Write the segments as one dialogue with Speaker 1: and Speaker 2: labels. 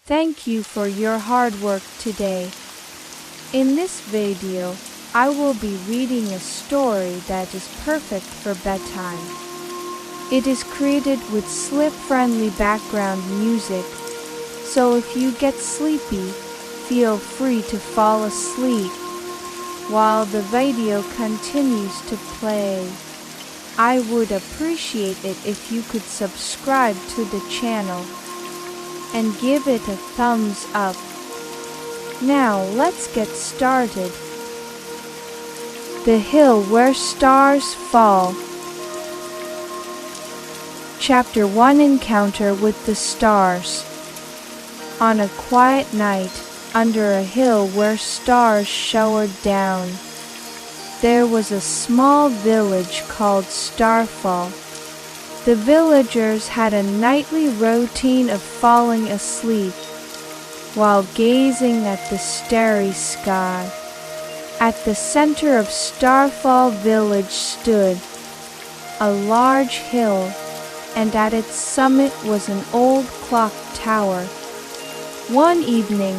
Speaker 1: Thank you for your hard work today. In this video, I will be reading a story that is perfect for bedtime. It is created with sleep-friendly background music, so if you get sleepy, feel free to fall asleep while the video continues to play. I would appreciate it if you could subscribe to the channel and give it a thumbs up. Now let's get started. The Hill Where Stars Fall. Chapter 1: Encounter with the Stars. On a quiet night, under a hill where stars showered down, there was a small village called Starfall. The villagers had a nightly routine of falling asleep while gazing at the starry sky. At the center of Starfall village stood a large hill, and at its summit was an old clock tower. One evening,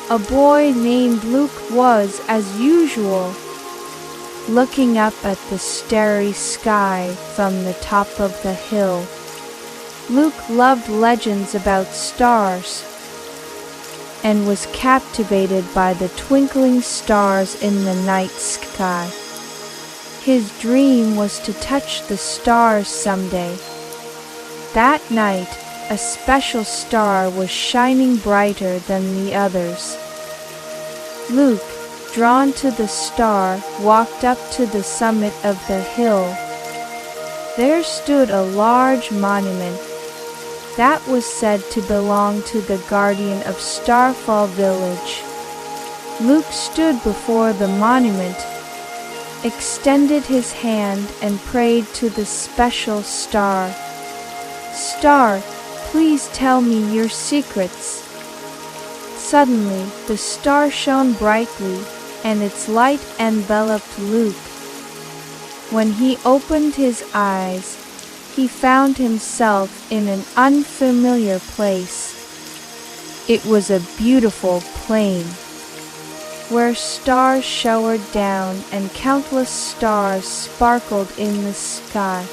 Speaker 1: a boy named Luke was, as usual, looking up at the starry sky from the top of the hill. Luke loved legends about stars and was captivated by the twinkling stars in the night sky. His dream was to touch the stars someday. That night, a special star was shining brighter than the others. Luke, drawn to the star, walked up to the summit of the hill. There stood a large monument that was said to belong to the guardian of Starfall village. Luke stood before the monument, extended his hand, and prayed to the special star. "Star, please tell me your secrets." Suddenly, the star shone brightly, and its light enveloped Luke. When he opened his eyes, he found himself in an unfamiliar place. It was a beautiful plain, where stars showered down and countless stars sparkled in the sky.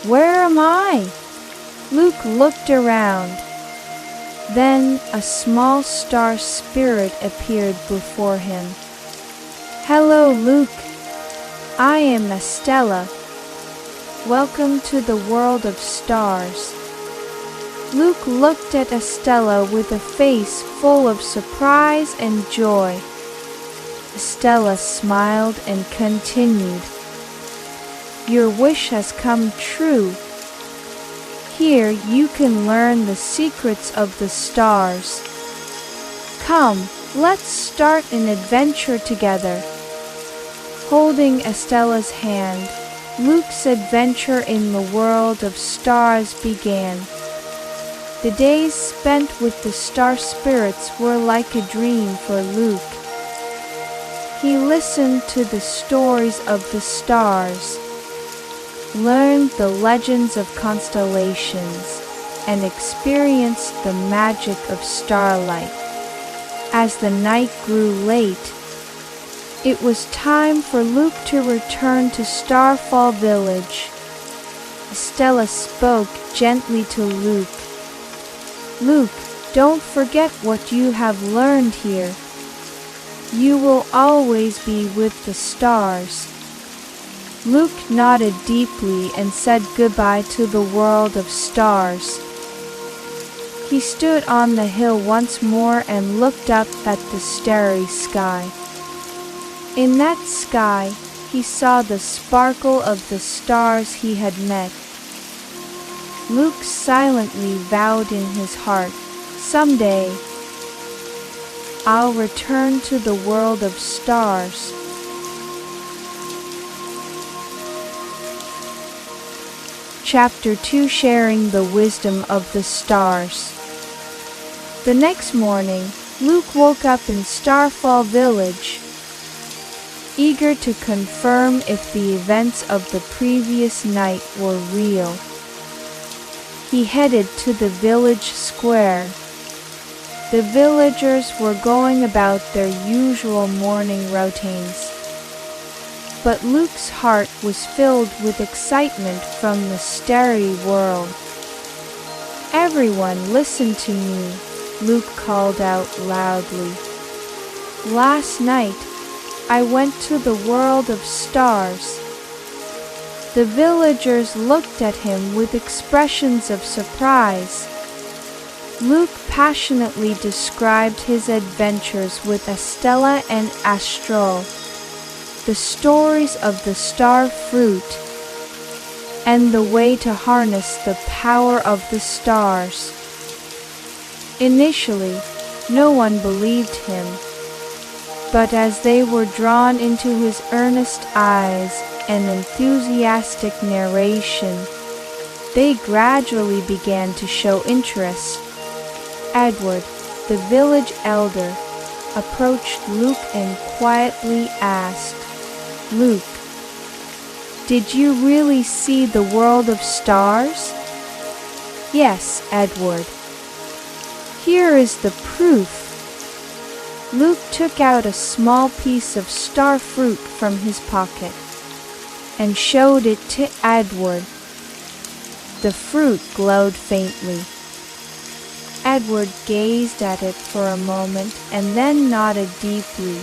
Speaker 1: "Where am I?" Luke looked around. Then a small star spirit appeared before him. "Hello, Luke. I am Estella. Welcome to the world of stars." Luke looked at Estella with a face full of surprise and joy. Estella smiled and continued, "Your wish has come true. Here you can learn the secrets of the stars. Come, let's start an adventure together." Holding Estella's hand, Luke's adventure in the world of stars began. The days spent with the star spirits were like a dream for Luke. He listened to the stories of the stars, learned the legends of constellations, and experienced the magic of starlight. As the night grew late, it was time for Luke to return to Starfall village. Estella spoke gently to Luke. "Luke, don't forget what you have learned here. You will always be with the stars." Luke nodded deeply and said goodbye to the world of stars. He stood on the hill once more and looked up at the starry sky. In that sky, he saw the sparkle of the stars he had met. Luke silently vowed in his heart, "Someday, I'll return to the world of stars." Chapter 2: Sharing the Wisdom of the Stars. The next morning, Luke woke up in Starfall village, eager to confirm if the events of the previous night were real. He headed to the village square. The villagers were going about their usual morning routines. But Luke's heart was filled with excitement from the starry world. "Everyone, listen to me," Luke called out loudly. "Last night, I went to the world of stars." The villagers looked at him with expressions of surprise. Luke passionately described his adventures with Estella and Astral, the stories of the star fruit, and the way to harness the power of the stars. Initially, no one believed him, but as they were drawn into his earnest eyes and enthusiastic narration, they gradually began to show interest. Edward, the village elder, approached Luke and quietly asked, "Luke, did you really see the world of stars?" "Yes, Edward. Here is the proof." Luke took out a small piece of star fruit from his pocket and showed it to Edward. The fruit glowed faintly. Edward gazed at it for a moment and then nodded deeply.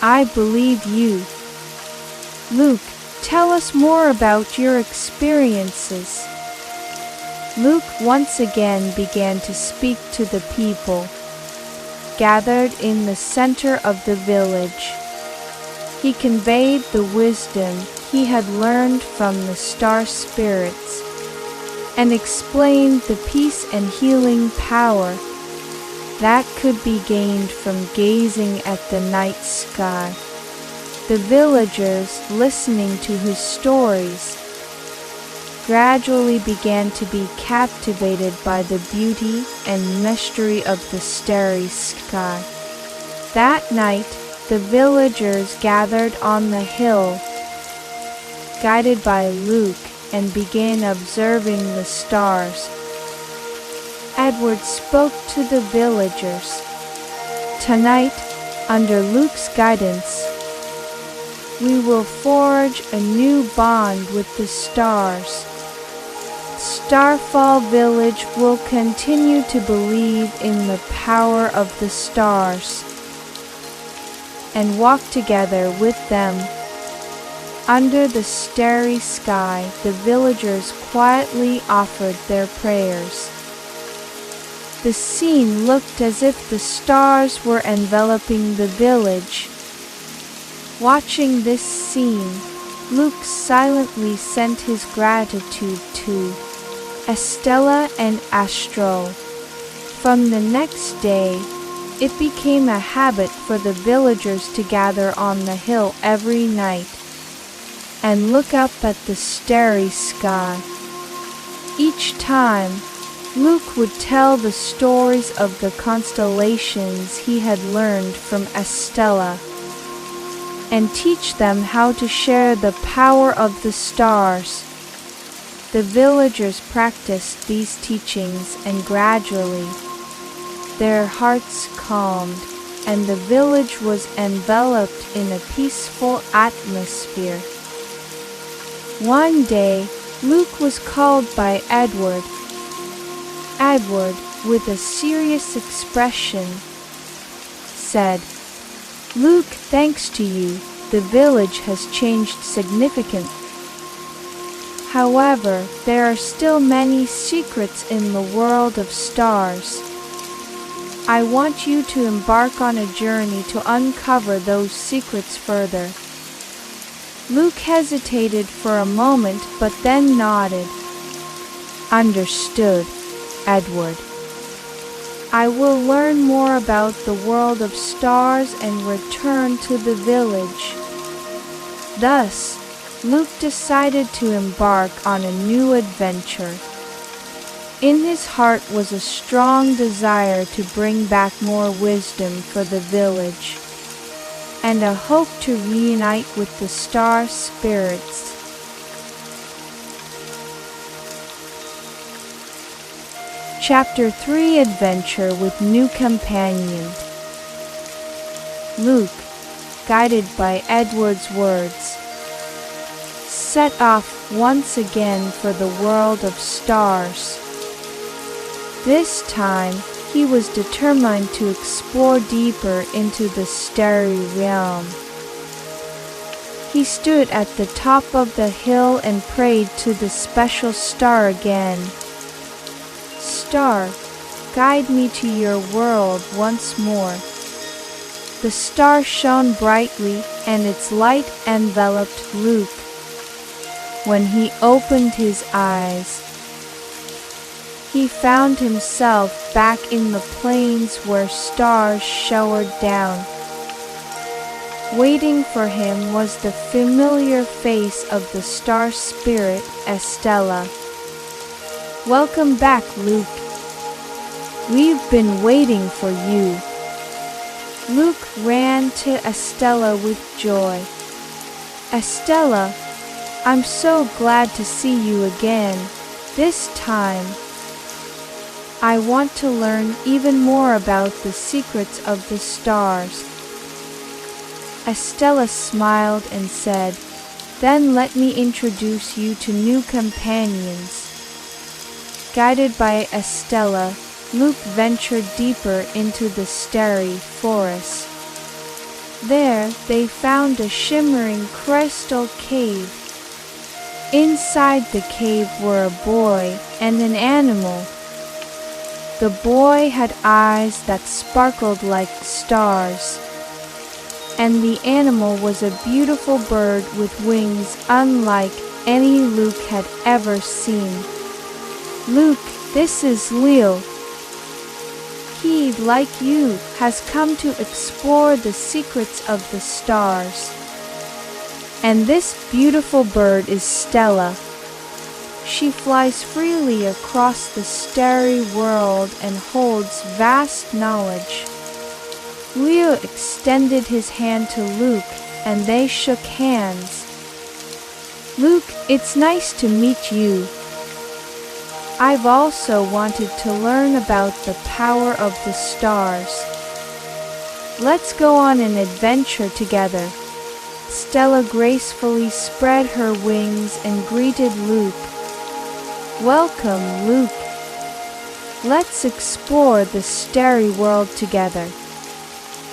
Speaker 1: "I believe you. Luke, tell us more about your experiences." Luke once again began to speak to the people gathered in the center of the village. He conveyed the wisdom he had learned from the star spirits and explained the peace and healing power that could be gained from gazing at the night sky. The villagers, listening to his stories, gradually began to be captivated by the beauty and mystery of the starry sky. That night, the villagers gathered on the hill, guided by Luke, and began observing the stars. Edward spoke to the villagers. "Tonight, under Luke's guidance, we will forge a new bond with the stars. Starfall Village will continue to believe in the power of the stars and walk together with them." Under the starry sky, the villagers quietly offered their prayers. The scene looked as if the stars were enveloping the village. Watching this scene, Luke silently sent his gratitude to Estella and Astral. From the next day, it became a habit for the villagers to gather on the hill every night and look up at the starry sky. Each time, Luke would tell the stories of the constellations he had learned from Estella and teach them how to share the power of the stars. The villagers practiced these teachings, and gradually their hearts calmed and the village was enveloped in a peaceful atmosphere. One day, Luke was called by Edward. Edward, with a serious expression, said, "Luke, thanks to you, the village has changed significantly. However, there are still many secrets in the world of stars. I want you to embark on a journey to uncover those secrets further." Luke hesitated for a moment but then nodded. "Understood, Edward. I will learn more about the world of stars and return to the village." Thus, Luke decided to embark on a new adventure. In his heart was a strong desire to bring back more wisdom for the village and a hope to reunite with the star spirits. Chapter 3: Adventure with New Companion. Luke, guided by Edward's words, set off once again for the world of stars. This time, he was determined to explore deeper into the starry realm. He stood at the top of the hill and prayed to the special star again. Star, guide me to your world once more. The star shone brightly, and its light enveloped Luke. When he opened his eyes, he found himself back in the plains where stars showered down. Waiting for him was the familiar face of the star spirit, Estella. Welcome back, Luke. We've been waiting for you. Luke ran to Estella with joy. Estella, I'm so glad to see you again. This time, I want to learn even more about the secrets of the stars. Estella smiled and said, Then let me introduce you to new companions. Guided by Estella, Luke ventured deeper into the starry forest. There they found a shimmering crystal cave. Inside the cave were a boy and an animal. The boy had eyes that sparkled like stars, and the animal was a beautiful bird with wings unlike any Luke had ever seen. Luke, this is Lull. He, like you, has come to explore the secrets of the stars. And this beautiful bird is Stella. She flies freely across the starry world and holds vast knowledge. Lull extended his hand to Luke, and they shook hands. Luke, it's nice to meet you. I've also wanted to learn about the power of the stars. Let's go on an adventure together. Stella gracefully spread her wings and greeted Luke. Welcome, Luke. Let's explore the starry world together.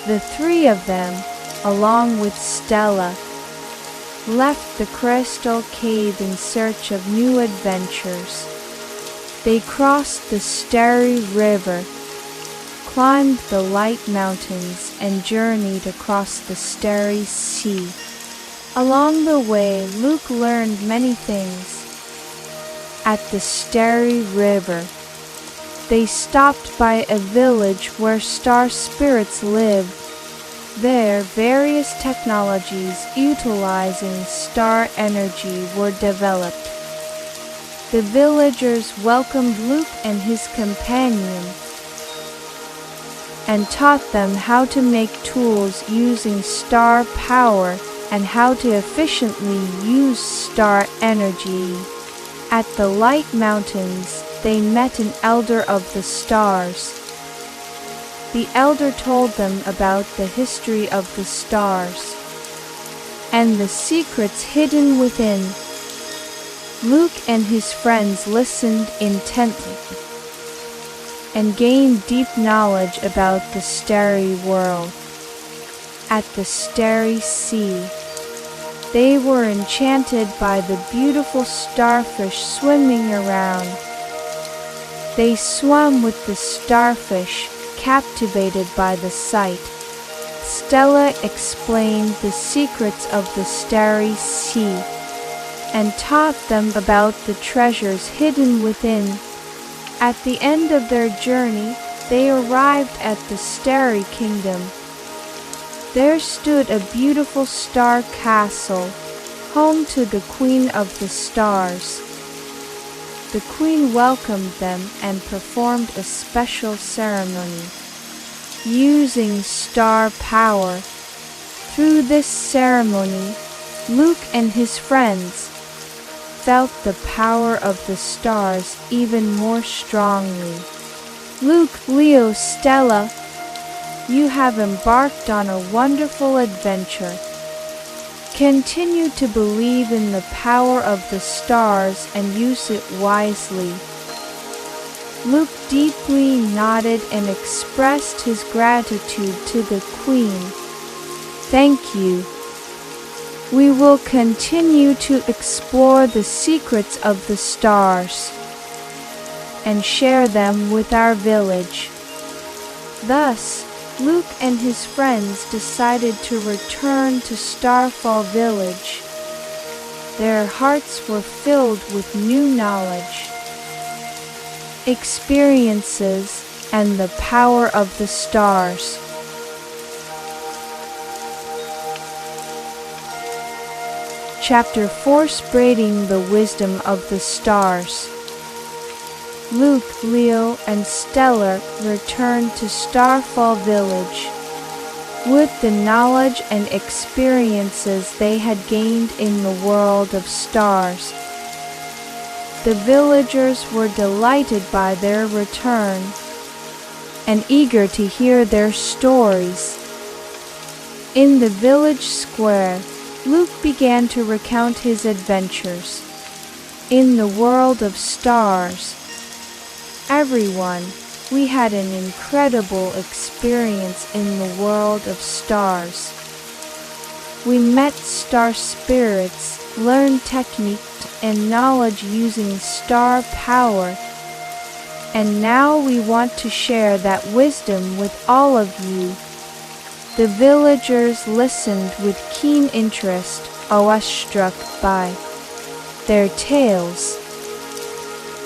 Speaker 1: The three of them, along with Stella, left the crystal cave in search of new adventures. They crossed the starry river, climbed the light mountains, and journeyed across the starry sea. Along the way, Luke learned many things. At the starry river, they stopped by a village where star spirits lived. There, various technologies utilizing star energy were developed. The villagers welcomed Luke and his companion and taught them how to make tools using star power and how to efficiently use star energy. At the Light Mountains, they met an elder of the stars. The elder told them about the history of the stars and the secrets hidden within. Luke and his friends listened intently and gained deep knowledge about the starry world. At the starry sea, they were enchanted by the beautiful starfish swimming around. They swam with the starfish, captivated by the sight. Stella explained the secrets of the starry sea and taught them about the treasures hidden within. At the end of their journey, they arrived at the starry kingdom. There stood a beautiful star castle, home to the Queen of the Stars. The Queen welcomed them and performed a special ceremony using star power. Through this ceremony, Luke and his friends felt the power of the stars even more strongly. Luke, Leo, Stella, you have embarked on a wonderful adventure. Continue to believe in the power of the stars and use it wisely. Luke deeply nodded and expressed his gratitude to the Queen. Thank you. We will continue to explore the secrets of the stars and share them with our village. Thus, Luke and his friends decided to return to Starfall Village. Their hearts were filled with new knowledge, experiences, and the power of the stars. Chapter 4: Spreading the Wisdom of the Stars. Luke, Leo, and Stella returned to Starfall Village. With the knowledge and experiences they had gained in the world of stars, the villagers were delighted by their return and eager to hear their stories. In the village square, Luke began to recount his adventures. In the world of stars, everyone, we had an incredible experience in the world of stars. We met star spirits, learned technique and knowledge using star power, and now we want to share that wisdom with all of you. The villagers listened with keen interest, awestruck by their tales.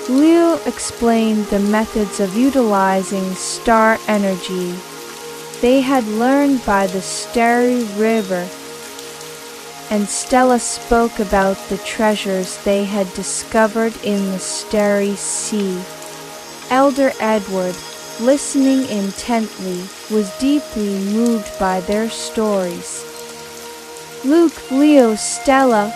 Speaker 1: Leo explained the methods of utilizing star energy they had learned by the Starry River, and Stella spoke about the treasures they had discovered in the Starry Sea. Elder Edward, listening intently, was deeply moved by their stories. Luke, Leo, Stella,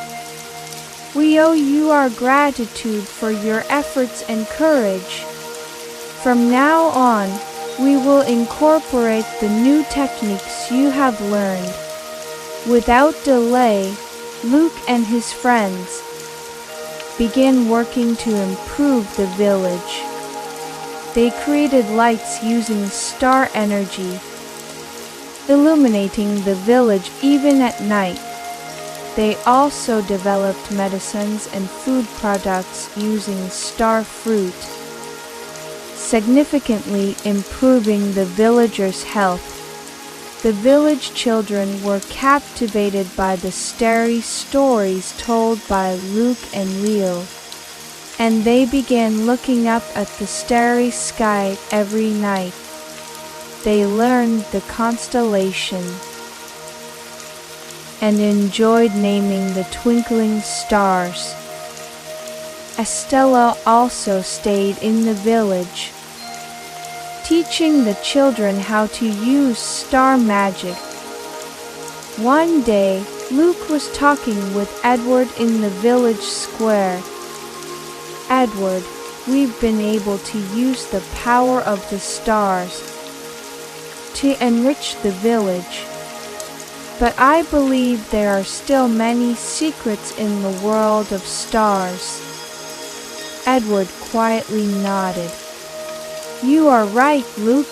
Speaker 1: we owe you our gratitude for your efforts and courage. From now on, we will incorporate the new techniques you have learned. Without delay, Luke and his friends began working to improve the village. They created lights using star energy, illuminating the village even at night. They also developed medicines and food products using star fruit, significantly improving the villagers' health. The village children were captivated by the starry stories told by Luke and Leo, and they began looking up at the starry sky every night. They learned the constellation and enjoyed naming the twinkling stars. Estella also stayed in the village, teaching the children how to use star magic. One day, Luke was talking with Edward in the village square. Edward, we've been able to use the power of the stars to enrich the village. But I believe there are still many secrets in the world of stars. Edward quietly nodded. You are right, Luke.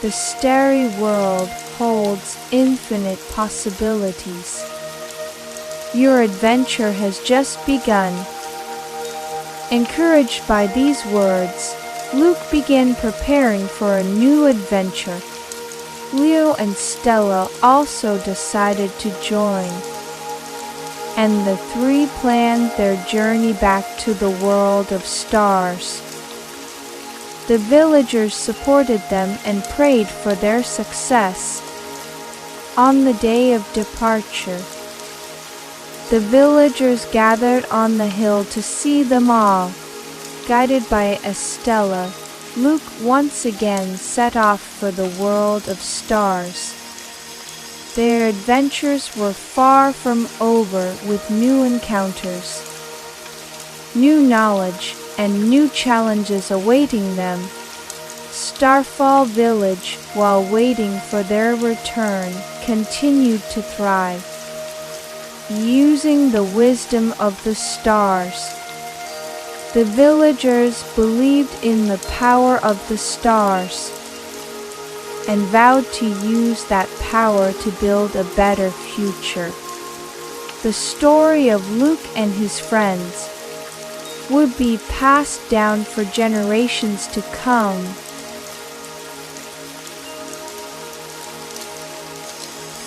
Speaker 1: The starry world holds infinite possibilities. Your adventure has just begun. Encouraged by these words, Luke began preparing for a new adventure. Leo and Stella also decided to join, and the three planned their journey back to the world of stars. The villagers supported them and prayed for their success. On the day of departure, the villagers gathered on the hill to see them all. Guided by Estella, Luke once again set off for the world of stars. Their adventures were far from over, with new encounters, new knowledge, and new challenges awaiting them. Starfall Village, while waiting for their return, continued to thrive. Using the wisdom of the stars, the villagers believed in the power of the stars and vowed to use that power to build a better future. The story of Luke and his friends would be passed down for generations to come.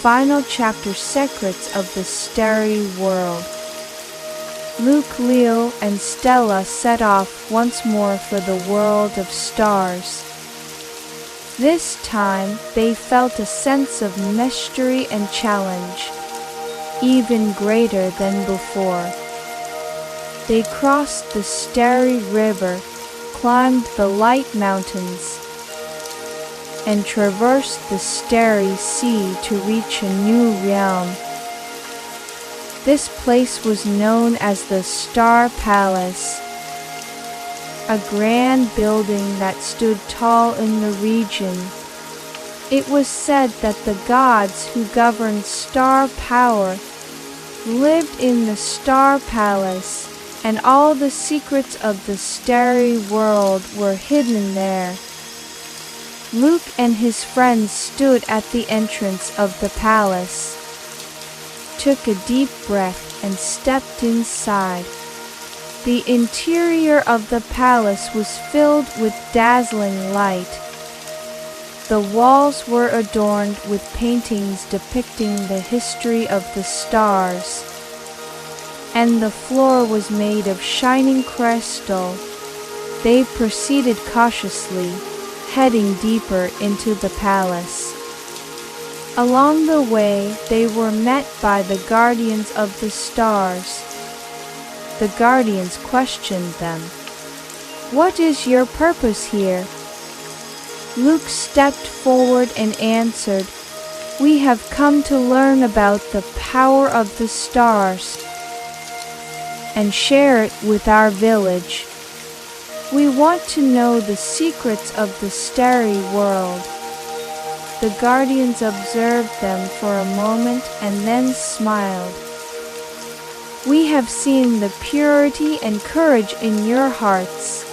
Speaker 1: Final chapter: Secrets of the Starry World. Luke, Leo, and Stella set off once more for the world of stars. This time they felt a sense of mystery and challenge, even greater than before. They crossed the starry river, climbed the light mountains, and traversed the starry sea to reach a new realm. This place was known as the Star Palace, a grand building that stood tall in the region. It was said that the gods who governed star power lived in the Star Palace, and all the secrets of the starry world were hidden there. Luke and his friends stood at the entrance of the palace, took a deep breath, and stepped inside. The interior of the palace was filled with dazzling light. The walls were adorned with paintings depicting the history of the stars, and the floor was made of shining crystal. They proceeded cautiously, heading deeper into the palace. Along the way, they were met by the guardians of the stars. The guardians questioned them. "What is your purpose here?" Luke stepped forward and answered, "We have come to learn about the power of the stars and share it with our village. We want to know the secrets of the starry world." The guardians observed them for a moment and then smiled. "We have seen the purity and courage in your hearts.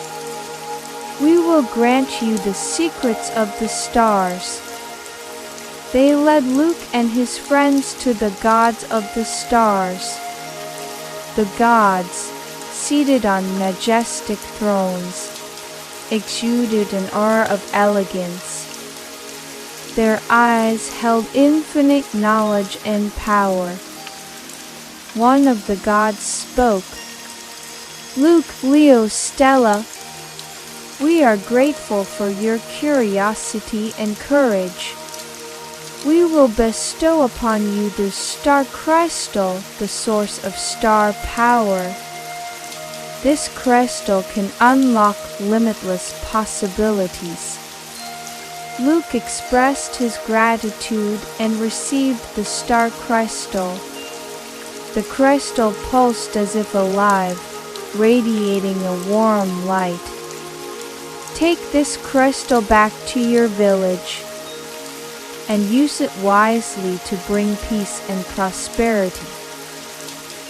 Speaker 1: We will grant you the secrets of the stars." They led Luke and his friends to the gods of the stars. The gods, seated on majestic thrones, exuded an aura of elegance. Their eyes held infinite knowledge and power. One of the gods spoke. "Luke, Leo, Stella, we are grateful for your curiosity and courage. We will bestow upon you the star crystal, the source of star power. This crystal can unlock limitless possibilities." Luke expressed his gratitude and received the star crystal. The crystal pulsed as if alive, radiating a warm light. "Take this crystal back to your village and use it wisely to bring peace and prosperity."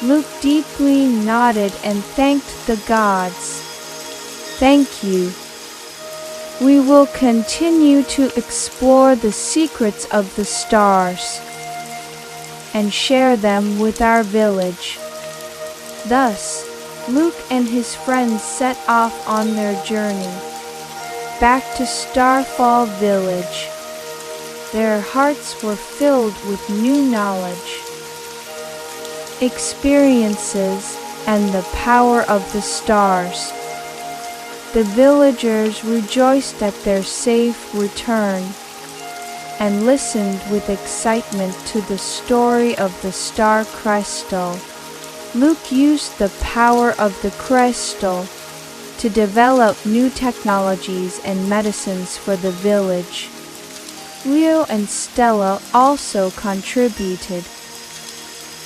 Speaker 1: Luke deeply nodded and thanked the gods. "Thank you. We will continue to explore the secrets of the stars and share them with our village." Thus, Luke and his friends set off on their journey back to Starfall Village. Their hearts were filled with new knowledge, experiences, and the power of the stars. The villagers rejoiced at their safe return and listened with excitement to the story of the star crystal. Luke used the power of the crystal to develop new technologies and medicines for the village. Leo and Stella also contributed,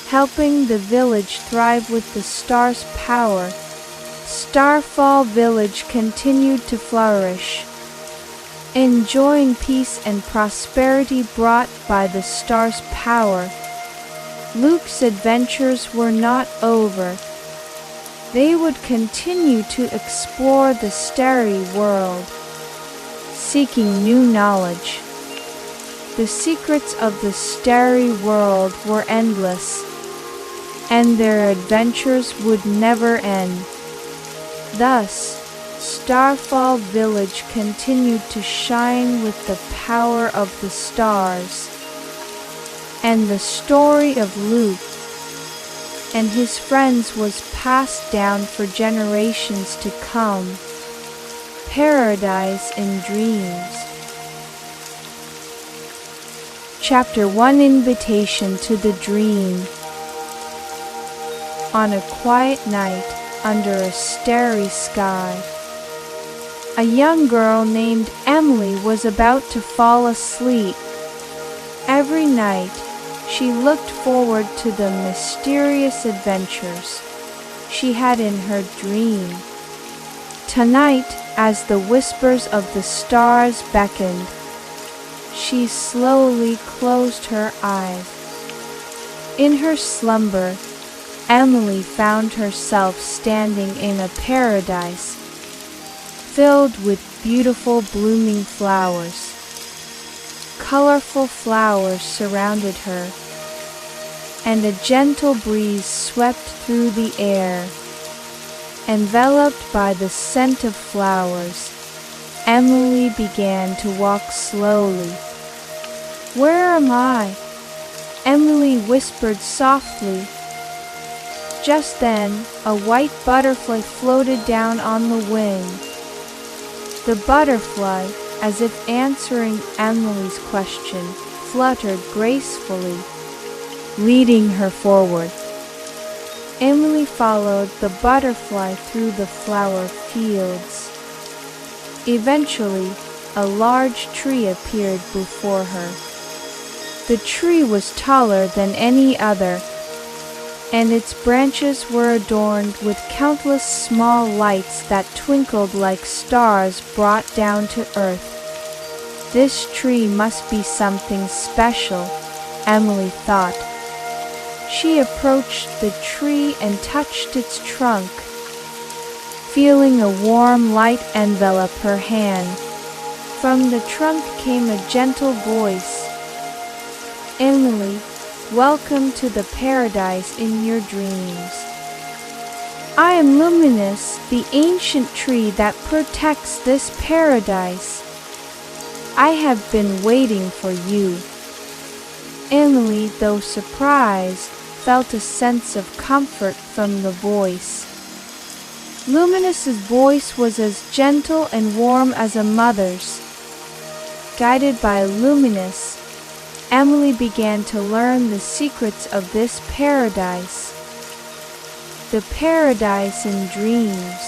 Speaker 1: helping the village thrive with the star's power. Starfall Village continued to flourish, enjoying peace and prosperity brought by the star's power. Luke's adventures were not over. They would continue to explore the starry world, seeking new knowledge. The secrets of the starry world were endless, and their adventures would never end. Thus, Starfall Village continued to shine with the power of the stars, and the story of Luke and his friends was passed down for generations to come. Paradise in Dreams. Chapter 1: Invitation to the Dream. On a quiet night, under a starry sky, a young girl named Emily was about to fall asleep. Every night, she looked forward to the mysterious adventures she had in her dream. Tonight, as the whispers of the stars beckoned, she slowly closed her eyes. In her slumber, Emily found herself standing in a paradise filled with beautiful blooming flowers. Colorful flowers surrounded her, and a gentle breeze swept through the air. Enveloped by the scent of flowers, Emily began to walk slowly. "Where am I?" Emily whispered softly. Just then, a white butterfly floated down on the wind. The butterfly, as if answering Emily's question, fluttered gracefully, leading her forward. Emily followed the butterfly through the flower fields. Eventually, a large tree appeared before her. The tree was taller than any other, and its branches were adorned with countless small lights that twinkled like stars brought down to earth. This tree must be something special, Emily thought. She approached the tree and touched its trunk, feeling a warm light envelop her hand. From the trunk came a gentle voice. "Emily, welcome to the paradise in your dreams. I am Luminous, the ancient tree that protects this paradise. I have been waiting for you." Emily, though surprised, felt a sense of comfort from the voice. Luminous's voice was as gentle and warm as a mother's. Guided by Luminous, Emily began to learn the secrets of this paradise. The paradise in dreams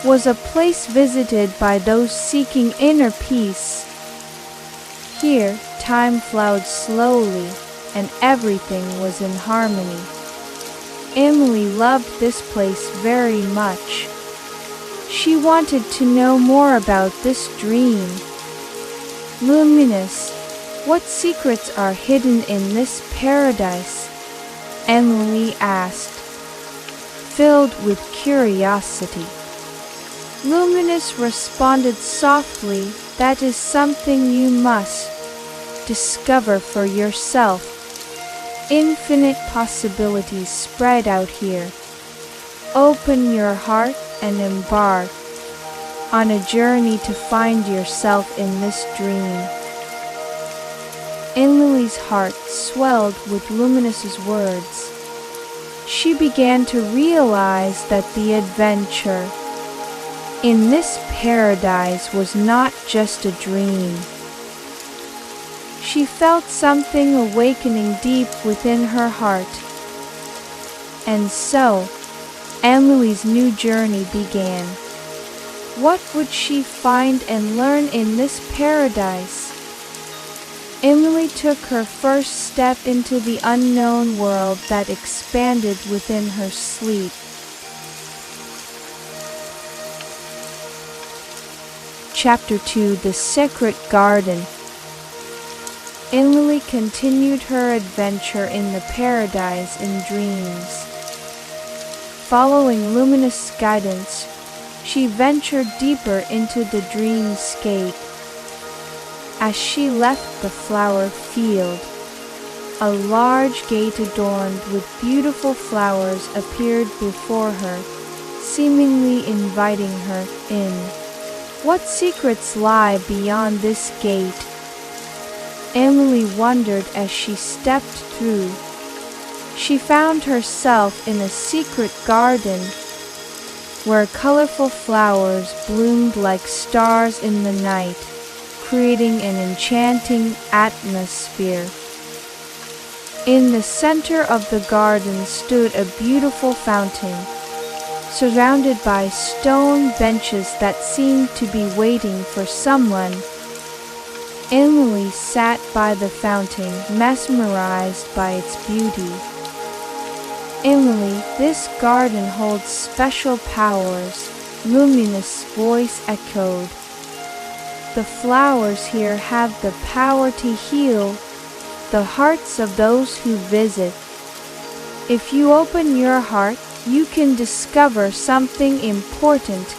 Speaker 1: was a place visited by those seeking inner peace. Here, time flowed slowly, and everything was in harmony. Emily loved this place very much. She wanted to know more about this dream. "Luminous, what secrets are hidden in this paradise?" Emily asked, filled with curiosity. Luminous responded softly, "That is something you must discover for yourself. Infinite possibilities spread out here. Open your heart and embark on a journey to find yourself in this dream." Emily's heart swelled with Luminous's words. She began to realize that the adventure in this paradise was not just a dream. She felt something awakening deep within her heart. And so, Emily's new journey began. What would she find and learn in this paradise? Emily took her first step into the unknown world that expanded within her sleep. Chapter 2: The Secret Garden. Emily continued her adventure in the paradise in dreams. Following luminous guidance, she ventured deeper into the dreamscape. As she left the flower field, a large gate adorned with beautiful flowers appeared before her, seemingly inviting her in. What secrets lie beyond this gate? Emily wondered as she stepped through. She found herself in a secret garden where colorful flowers bloomed like stars in the night, creating an enchanting atmosphere. In the center of the garden stood a beautiful fountain, surrounded by stone benches that seemed to be waiting for someone. Emily sat by the fountain, mesmerized by its beauty. Emily, this garden holds special powers, luminous voice echoed. The flowers here have the power to heal the hearts of those who visit. If you open your heart, you can discover something important.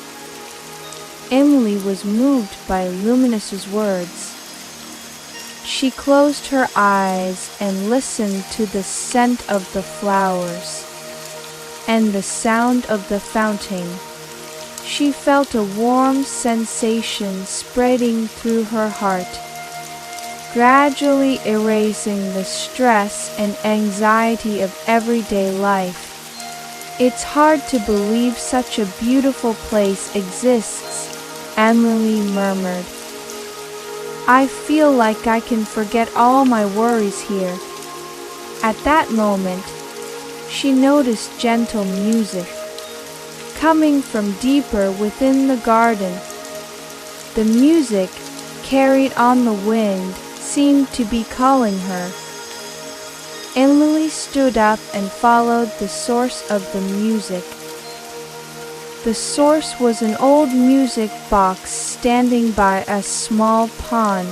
Speaker 1: Emily was moved by Luminous's words. She closed her eyes and listened to the scent of the flowers and the sound of the fountain. She felt a warm sensation spreading through her heart, gradually erasing the stress and anxiety of everyday life. It's hard to believe such a beautiful place exists, Emily murmured. I feel like I can forget all my worries here. At that moment, she noticed gentle music coming from deeper within the garden. The music, carried on the wind, seemed to be calling her. Emily stood up and followed the source of the music. The source was an old music box standing by a small pond.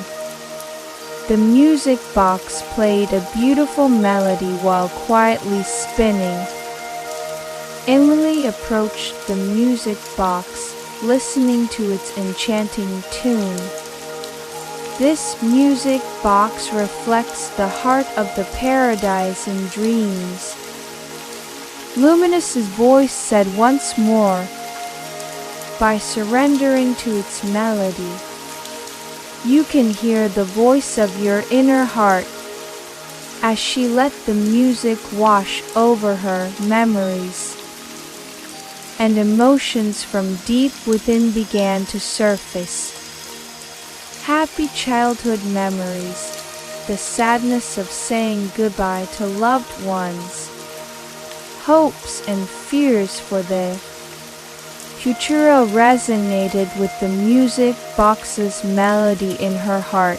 Speaker 1: The music box played a beautiful melody while quietly spinning. Emily approached the music box, listening to its enchanting tune. This music box reflects the heart of the paradise in dreams. Luminous's voice said once more, by surrendering to its melody, you can hear the voice of your inner heart. As she let the music wash over her, memories and emotions from deep within began to surface. Happy childhood memories, the sadness of saying goodbye to loved ones, hopes and fears for the future resonated with the music box's melody in her heart.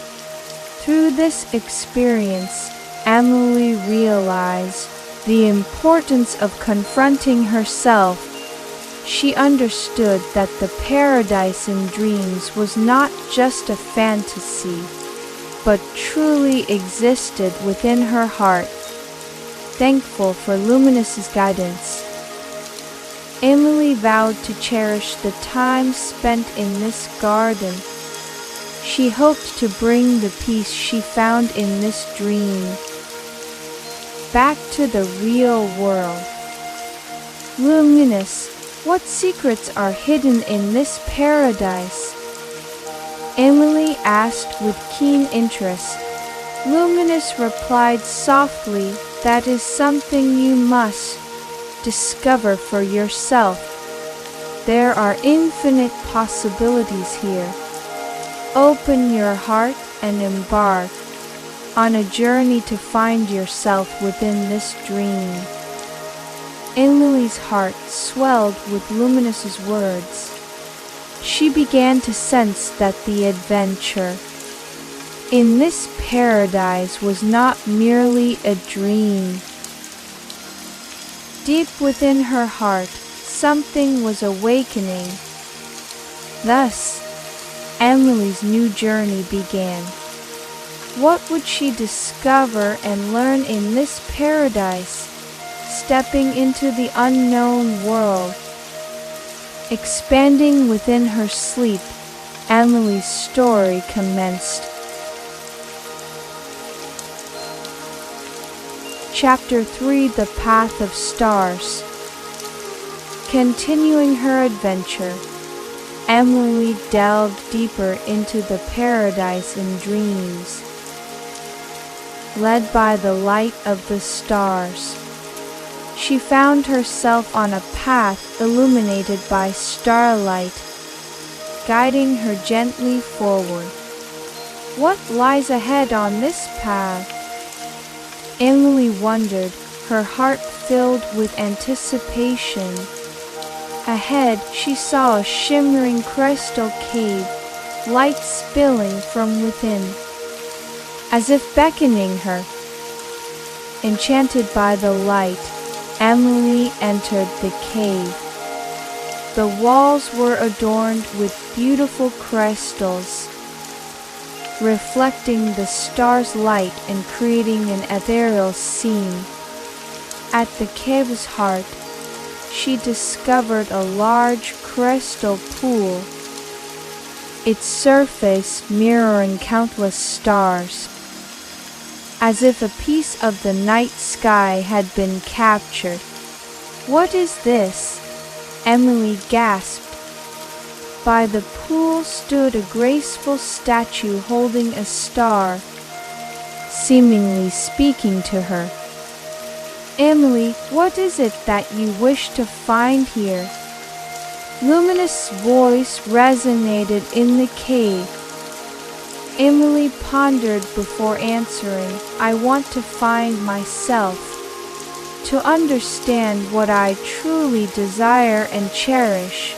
Speaker 1: Through this experience, Emily realized the importance of confronting herself. She understood that the paradise in dreams was not just a fantasy, but truly existed within her heart. Thankful for Luminous's guidance, Emily vowed to cherish the time spent in this garden. She hoped to bring the peace she found in this dream back to the real world. Luminous, what secrets are hidden in this paradise? Emily asked with keen interest. Luminous replied softly, that is something you must discover for yourself. There are infinite possibilities here. Open your heart and embark on a journey to find yourself within this dream. Emily's heart swelled with Luminous's words. She began to sense that the adventure in this paradise was not merely a dream. Deep within her heart, something was awakening. Thus, Emily's new journey began. What would she discover and learn in this paradise, stepping into the unknown world? Expanding within her sleep, Emily's story commenced. Chapter 3: The Path of Stars. Continuing her adventure, Emily delved deeper into the paradise in dreams. Led by the light of the stars, she found herself on a path illuminated by starlight, guiding her gently forward. What lies ahead on this path? Emily wondered, her heart filled with anticipation. Ahead, she saw a shimmering crystal cave, light spilling from within, as if beckoning her. Enchanted by the light, Emily entered the cave. The walls were adorned with beautiful crystals, reflecting the star's light and creating an ethereal scene. At the cave's heart, she discovered a large crystal pool, its surface mirroring countless stars. As if a piece of the night sky had been captured. What is this? Emily gasped. By the pool stood a graceful statue holding a star, seemingly speaking to her. Emily, what is it that you wish to find here? Luminous voice resonated in the cave. Emily pondered before answering. I want to find myself, to understand what I truly desire and cherish.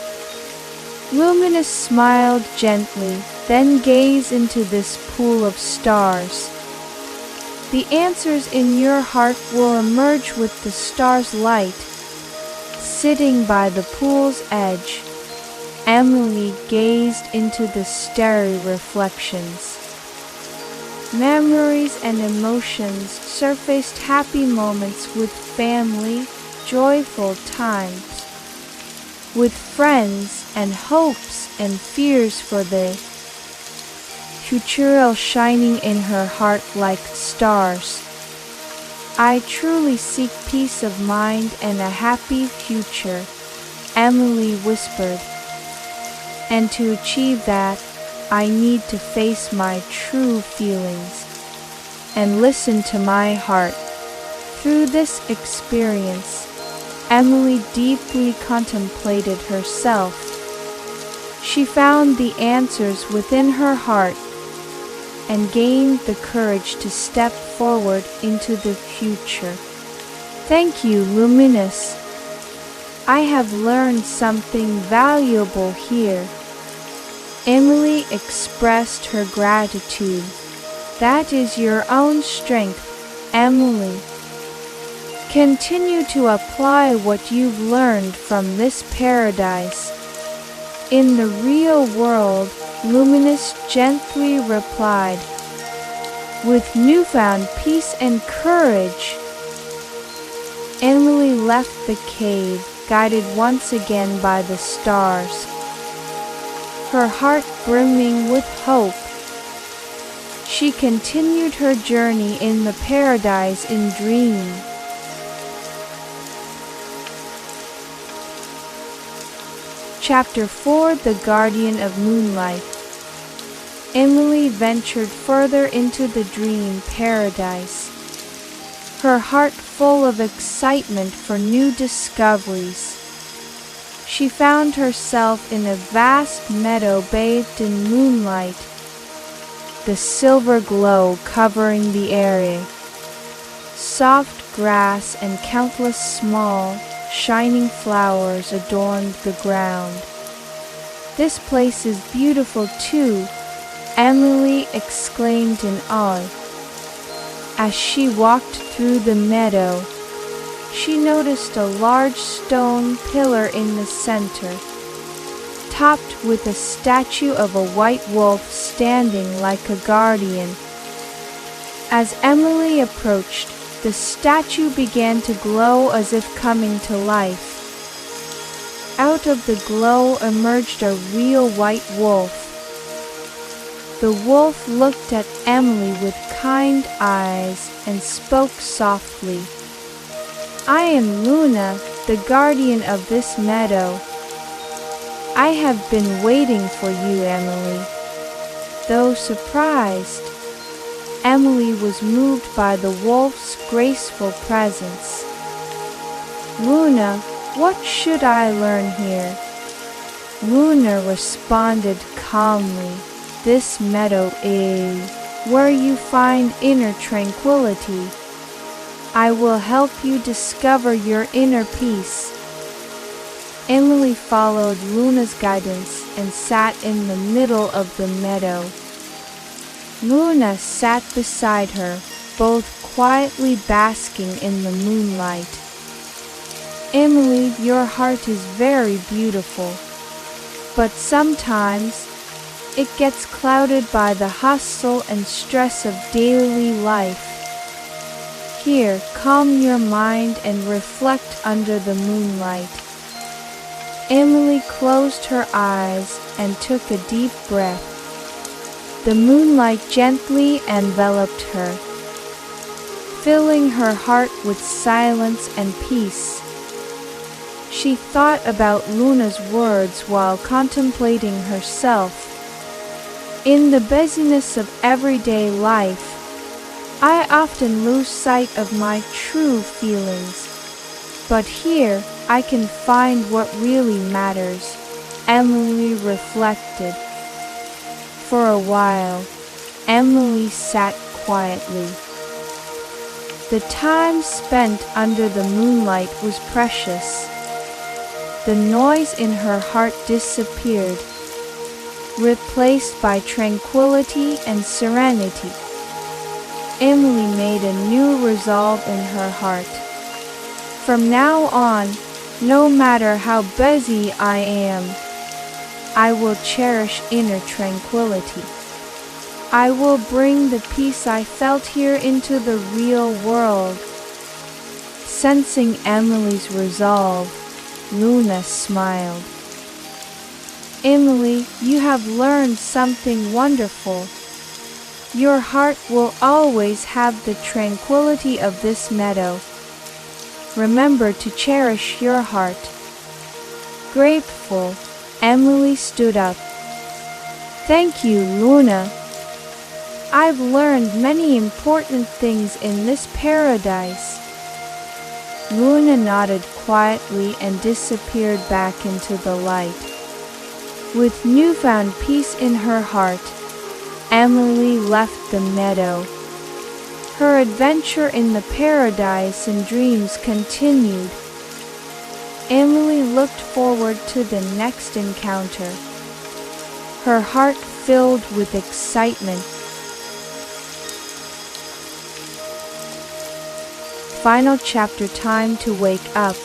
Speaker 1: Luminous smiled gently, then gazed into this pool of stars. The answers in your heart will emerge with the star's light. Sitting by the pool's edge, Emily gazed into the starry reflections. Memories and emotions surfaced, happy moments with family, joyful times with friends, and hopes and fears for the future shining in her heart like stars. I truly seek peace of mind and a happy future, Emily whispered. And to achieve that, I need to face my true feelings and listen to my heart. Through this experience, Emily deeply contemplated herself. She found the answers within her heart and gained the courage to step forward into the future. Thank you, Luminous. I have learned something valuable here. Emily expressed her gratitude. That is your own strength, Emily. Continue to apply what you've learned from this paradise. In the real world, Luminous gently replied, with newfound peace and courage. Emily left the cave, guided once again by the stars, her heart brimming with hope. She continued her journey in the paradise in dream. Chapter 4: The Guardian of Moonlight. Emily ventured further into the dream paradise, her heart full of excitement for new discoveries. She found herself in a vast meadow bathed in moonlight, the silver glow covering the area. Soft grass and countless small, shining flowers adorned the ground. This place is beautiful too, Emily exclaimed in awe. As she walked through the meadow, she noticed a large stone pillar in the center, topped with a statue of a white wolf standing like a guardian. As Emily approached, the statue began to glow as if coming to life. Out of the glow emerged a real white wolf. The wolf looked at Emily with kind eyes and spoke softly. "I am Luna, the guardian of this meadow. I have been waiting for you, Emily." Though surprised, Emily was moved by the wolf's graceful presence. "Luna, what should I learn here?" Luna responded calmly, "This meadow is where you find inner tranquility. I will help you discover your inner peace." Emily followed Luna's guidance and sat in the middle of the meadow. Luna sat beside her, both quietly basking in the moonlight. "Emily, your heart is very beautiful, but sometimes it gets clouded by the hustle and stress of daily life. Here, calm your mind and reflect under the moonlight." Emily closed her eyes and took a deep breath. The moonlight gently enveloped her, filling her heart with silence and peace. She thought about Luna's words while contemplating herself. In the busyness of everyday life, I often lose sight of my true feelings. But here, I can find what really matters, Emily reflected. For a while, Emily sat quietly. The time spent under the moonlight was precious. The noise in her heart disappeared, replaced by tranquility and serenity. Emily made a new resolve in her heart. From now on, no matter how busy I am, I will cherish inner tranquility. I will bring the peace I felt here into the real world. Sensing Emily's resolve, Luna smiled. "Emily, you have learned something wonderful. Your heart will always have the tranquility of this meadow. Remember to cherish your heart." Grateful, Emily stood up. "Thank you, Luna. I've learned many important things in this paradise." Luna nodded quietly and disappeared back into the light. With newfound peace in her heart, Emily left the meadow. Her adventure in the paradise and dreams continued. Emily looked forward to the next encounter, her heart filled with excitement. Final chapter: Time to wake up.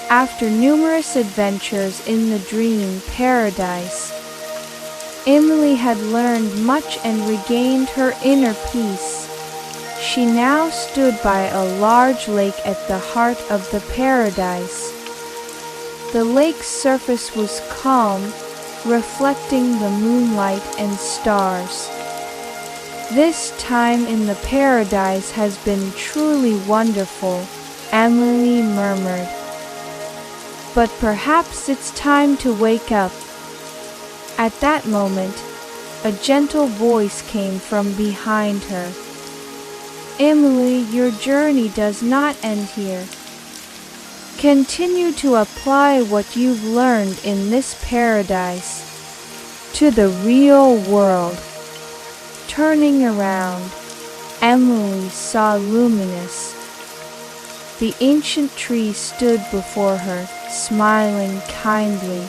Speaker 1: After numerous adventures in the dream paradise, Emily had learned much and regained her inner peace. She now stood by a large lake at the heart of the paradise. The lake's surface was calm, reflecting the moonlight and stars. "This time in the paradise has been truly wonderful," Emily murmured. "But perhaps it's time to wake up." At that moment, a gentle voice came from behind her. "Emily, your journey does not end here. Continue to apply what you've learned in this paradise to the real world." Turning around, Emily saw Luminous. The ancient tree stood before her, smiling kindly.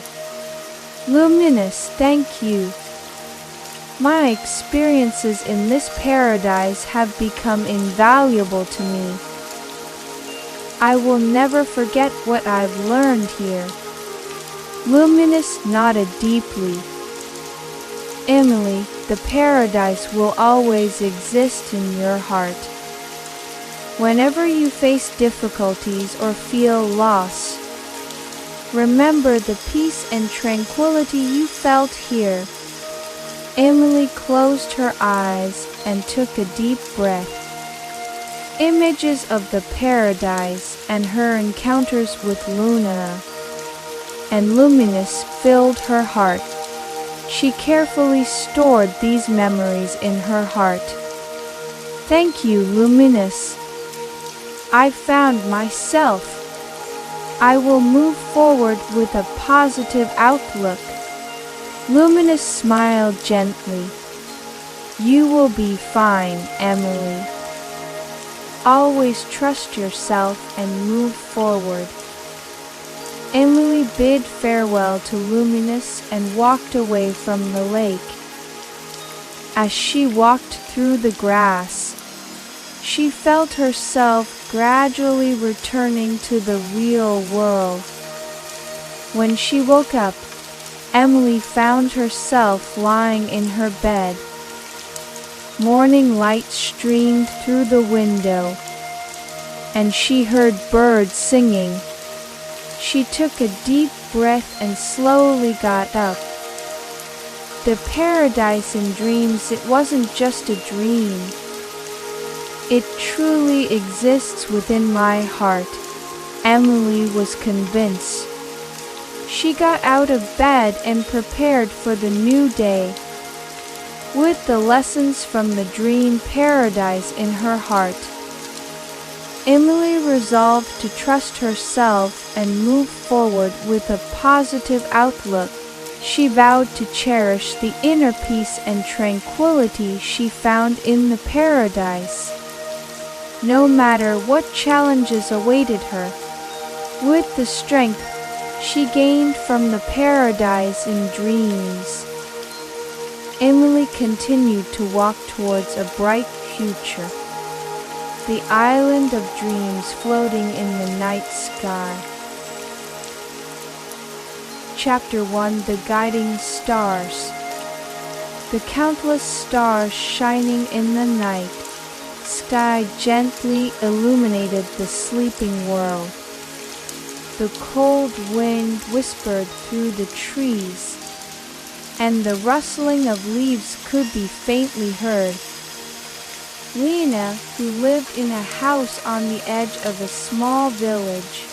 Speaker 1: "Luminous, thank you. My experiences in this paradise have become invaluable to me. I will never forget what I've learned here." Luminous nodded deeply. Emily, the paradise will always exist in your heart. Whenever you face difficulties or feel loss, remember the peace and tranquility you felt here. Emily closed her eyes and took a deep breath. Images of the paradise and her encounters with Luna and Luminous filled her heart. She carefully stored these memories in her heart. Thank you, Luminous. I found myself. I will move forward with a positive outlook. Luminous smiled gently. You will be fine, Emily. Always trust yourself and move forward. Emily bid farewell to Luminous and walked away from the lake. As she walked through the grass, she felt herself gradually returning to the real world. When she woke up, Emily found herself lying in her bed. Morning light streamed through the window, and she heard birds singing. She took a deep breath and slowly got up. The paradise in dreams, it wasn't just a dream. It truly exists within my heart, Emily was convinced. She got out of bed and prepared for the new day. With the lessons from the dream paradise in her heart, Emily resolved to trust herself and move forward with a positive outlook. She vowed to cherish the inner peace and tranquility she found in the paradise, no matter what challenges awaited her. With the strength she gained from the paradise in dreams, Emily continued to walk towards a bright future. The island of dreams floating in the night sky. Chapter 1: The Guiding Stars. The countless stars shining in the night sky gently illuminated the sleeping world. The cold wind whispered through the trees, and the rustling of leaves could be faintly heard. Lena, who lived in a house on the edge of a small village,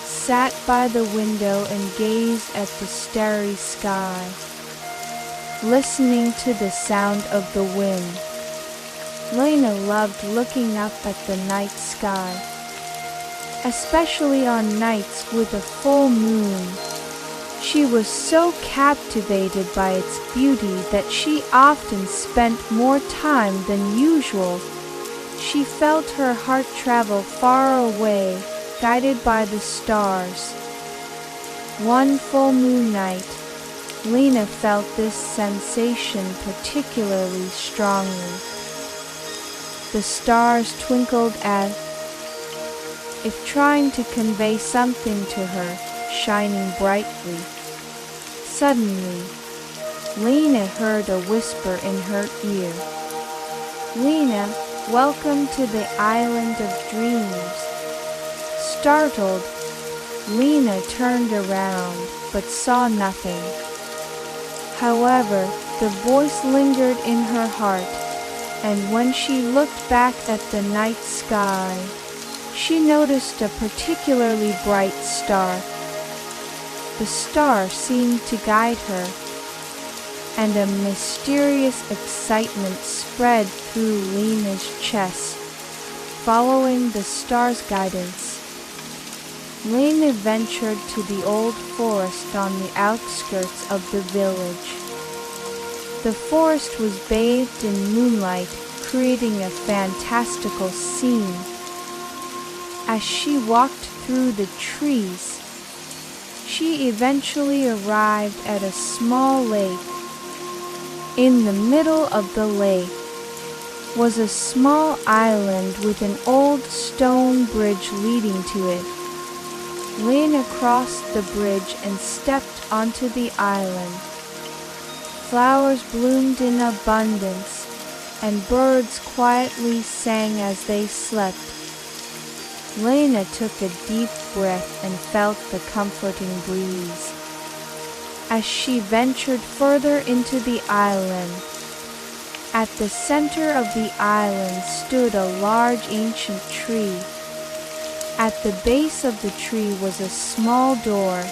Speaker 1: sat by the window and gazed at the starry sky, listening to the sound of the wind. Lena loved looking up at the night sky, especially on nights with a full moon. She was so captivated by its beauty that she often spent more time than usual. She felt her heart travel far away, guided by the stars. One full moon night, Lena felt this sensation particularly strongly. The stars twinkled as if trying to convey something to her, shining brightly. Suddenly, Lena heard a whisper in her ear. "Lena, welcome to the island of dreams." Startled, Lena turned around but saw nothing. However, the voice lingered in her heart, and when she looked back at the night sky, she noticed a particularly bright star. The star seemed to guide her, and a mysterious excitement spread through Lena's chest. Following the star's guidance, Lena ventured to the old forest on the outskirts of the village. The forest was bathed in moonlight, creating a fantastical scene. As she walked through the trees, she eventually arrived at a small lake. In the middle of the lake was a small island with an old stone bridge leading to it. Lena crossed the bridge and stepped onto the island. Flowers bloomed in abundance, and birds quietly sang as they slept. Lena took a deep breath and felt the comforting breeze. As she ventured further into the island, at the center of the island stood a large ancient tree. At the base of the tree was a small door,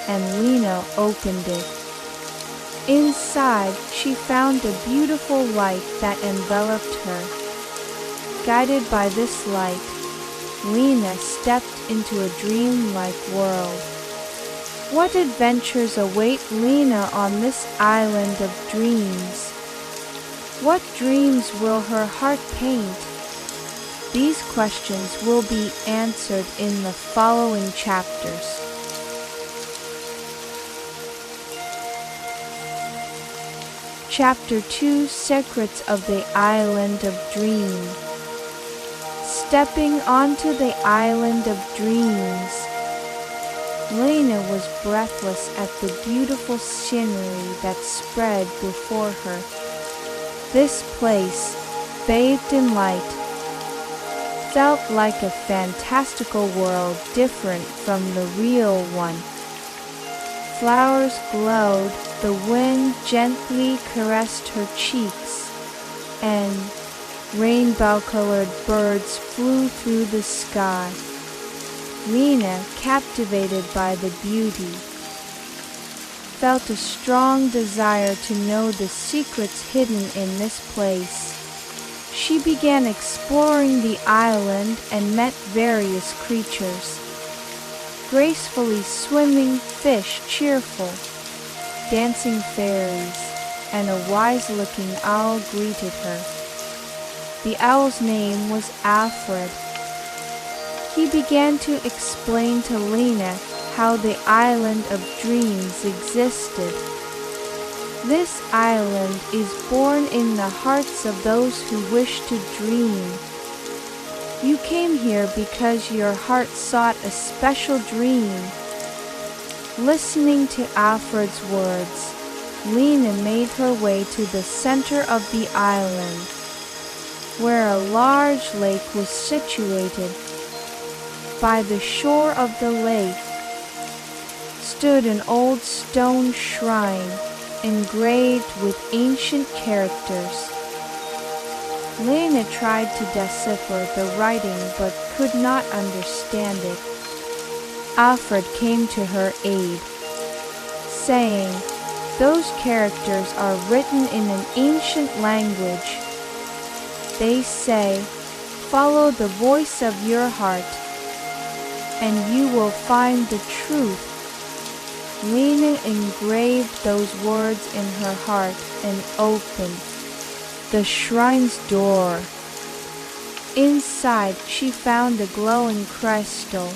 Speaker 1: and Lena opened it. Inside, she found a beautiful light that enveloped her. Guided by this light, Lena stepped into a dreamlike world. What adventures await Lena on this island of dreams? What dreams will her heart paint? These questions will be answered in the following chapters. Chapter 2: Secrets of the Island of Dreams. Stepping onto the island of dreams, Lena was breathless at the beautiful scenery that spread before her. This place, bathed in light, felt like a fantastical world different from the real one. Flowers glowed, the wind gently caressed her cheeks, and rainbow-colored birds flew through the sky. Lena, captivated by the beauty, felt a strong desire to know the secrets hidden in this place. She began exploring the island and met various creatures. Gracefully swimming fish, cheerful, dancing fairies, and a wise-looking owl greeted her. The owl's name was Alfred. He began to explain to Lena how the island of dreams existed. This island is born in the hearts of those who wish to dream. You came here because your heart sought a special dream. Listening to Alfred's words, Lena made her way to the center of the island, where a large lake was situated. By the shore of the lake stood an old stone shrine engraved with ancient characters. Lena tried to decipher the writing but could not understand it. Alfred came to her aid, saying, "Those characters are written in an ancient language. They say, 'Follow the voice of your heart, and you will find the truth.'" Lena engraved those words in her heart and opened the shrine's door. Inside, she found a glowing crystal.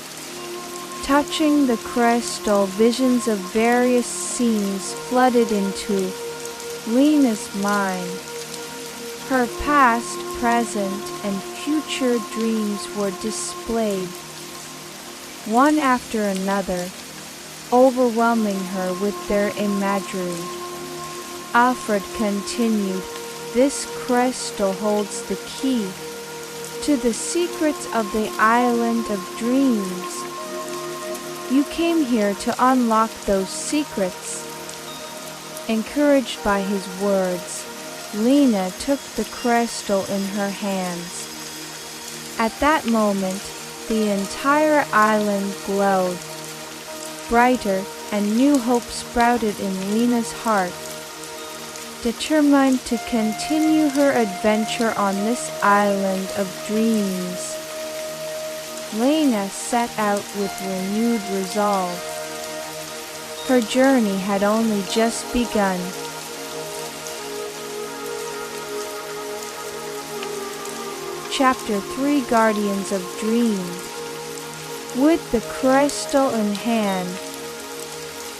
Speaker 1: Touching the crystal, visions of various scenes flooded into Lena's mind. Her past, present, and future dreams were displayed, one after another, overwhelming her with their imagery. Alfred continued, "This crystal holds the key to the secrets of the island of dreams. You came here to unlock those secrets." Encouraged by his words, Lena took the crystal in her hands. At that moment, the entire island glowed brighter, and new hope sprouted in Lena's heart. Determined to continue her adventure on this island of dreams, Lena set out with renewed resolve. Her journey had only just begun. Chapter 3: Guardians of Dreams. With the crystal in hand,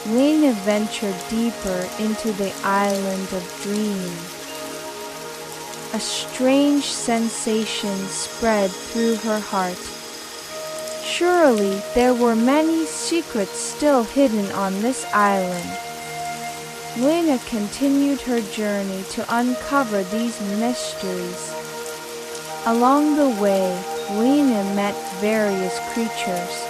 Speaker 1: Lena ventured deeper into the island of dreams. A strange sensation spread through her heart. Surely there were many secrets still hidden on this island. Lena continued her journey to uncover these mysteries. Along the way, Lena met various creatures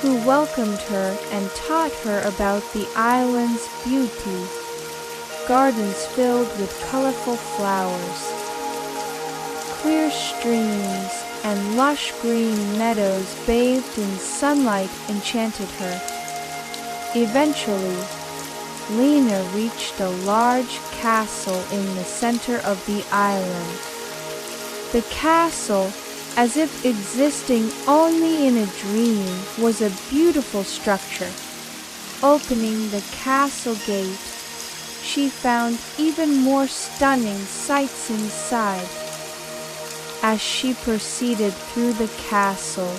Speaker 1: who welcomed her and taught her about the island's beauty. Gardens filled with colorful flowers, clear streams, and lush green meadows bathed in sunlight enchanted her. Eventually, Lena reached a large castle in the center of the island. The castle, as if existing only in a dream, was a beautiful structure. Opening the castle gate, she found even more stunning sights inside. As she proceeded through the castle,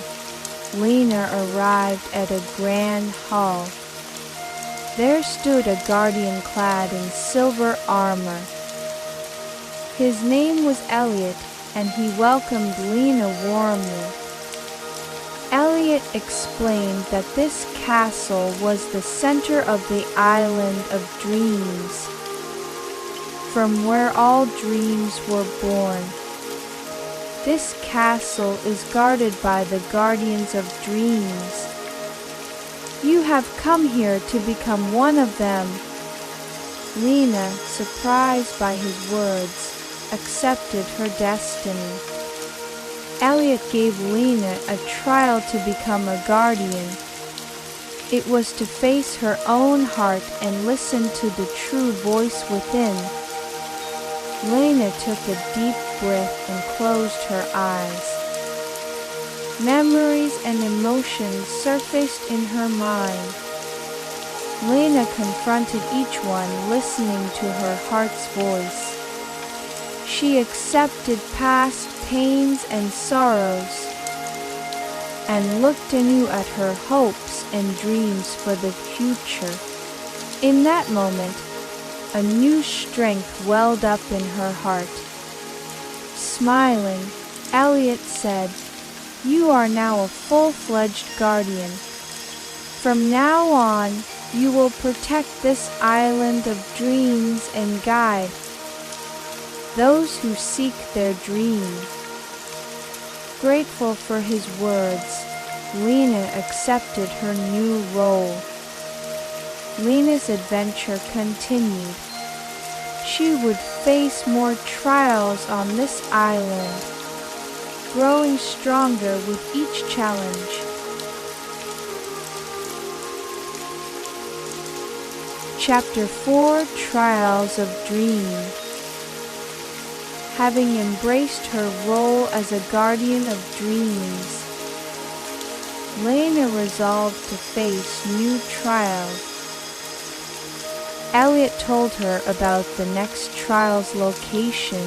Speaker 1: Lena arrived at a grand hall. There stood a guardian clad in silver armor. His name was Elliot, and he welcomed Lena warmly. Elliot explained that this castle was the center of the island of dreams, from where all dreams were born. This castle is guarded by the guardians of dreams. You have come here to become one of them. Lena, surprised by his words, accepted her destiny. Elliot gave Lena a trial to become a guardian. It was to face her own heart and listen to the true voice within. Lena took a deep breath and closed her eyes. Memories and emotions surfaced in her mind. Lena confronted each one, listening to her heart's voice. She accepted past pains and sorrows and looked anew at her hopes and dreams for the future. In that moment, a new strength welled up in her heart. Smiling, Elliot said, "You are now a full-fledged guardian. From now on, you will protect this island of dreams and guide those who seek their dream." Grateful for his words, Lena accepted her new role. Lena's adventure continued. She would face more trials on this island, growing stronger with each challenge. Chapter 4: Trials of Dream. Having embraced her role as a guardian of dreams, Lena resolved to face new trials. Elliot told her about the next trial's location,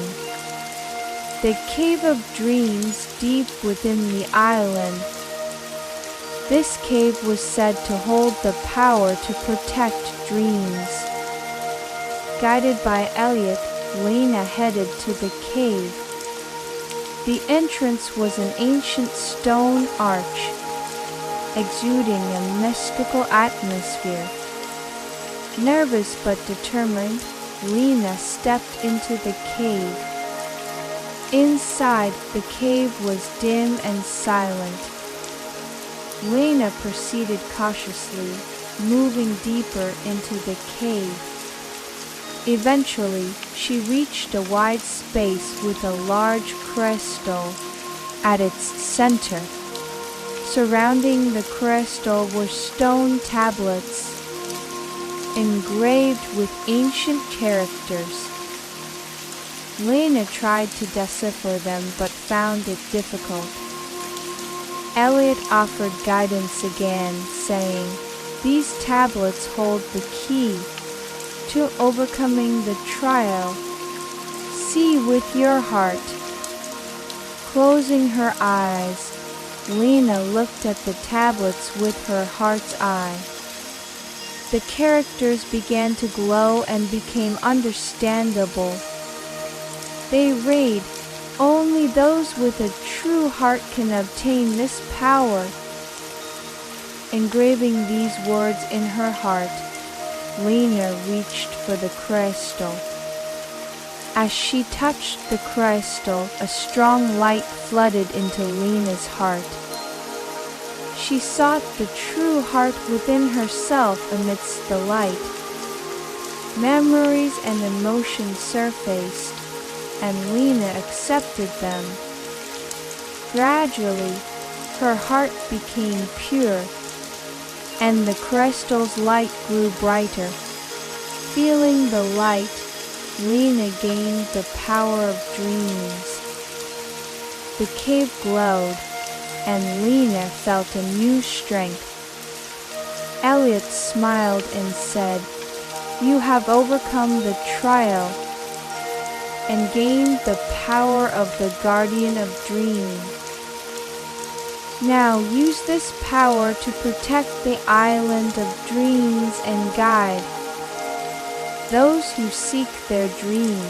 Speaker 1: the Cave of Dreams deep within the island. This cave was said to hold the power to protect dreams. Guided by Elliot, Lena headed to the cave. The entrance was an ancient stone arch, exuding a mystical atmosphere. Nervous but determined, Lena stepped into the cave. Inside, the cave was dim and silent. Lena proceeded cautiously, moving deeper into the cave. Eventually, she reached a wide space with a large crystal at its center. Surrounding the crystal were stone tablets engraved with ancient characters. Lena tried to decipher them but found it difficult. Elliot offered guidance again, saying, "These tablets hold the key to overcoming the trial. See with your heart." Closing her eyes, Lena looked at the tablets with her heart's eye. The characters began to glow and became understandable. They read, Only those with a true heart can obtain this power. Engraving these words in her heart, Lena reached for the crystal. As she touched the crystal, a strong light flooded into Lena's heart. She sought the true heart within herself amidst the light. Memories and emotions surfaced, and Lena accepted them. Gradually, her heart became pure, and the crystal's light grew brighter. Feeling the light, Lena gained the power of dreams. The cave glowed, and Lena felt a new strength. Elliot smiled and said, "You have overcome the trial and gained the power of the guardian of dreams. Now use this power to protect the island of dreams and guide those who seek their dream."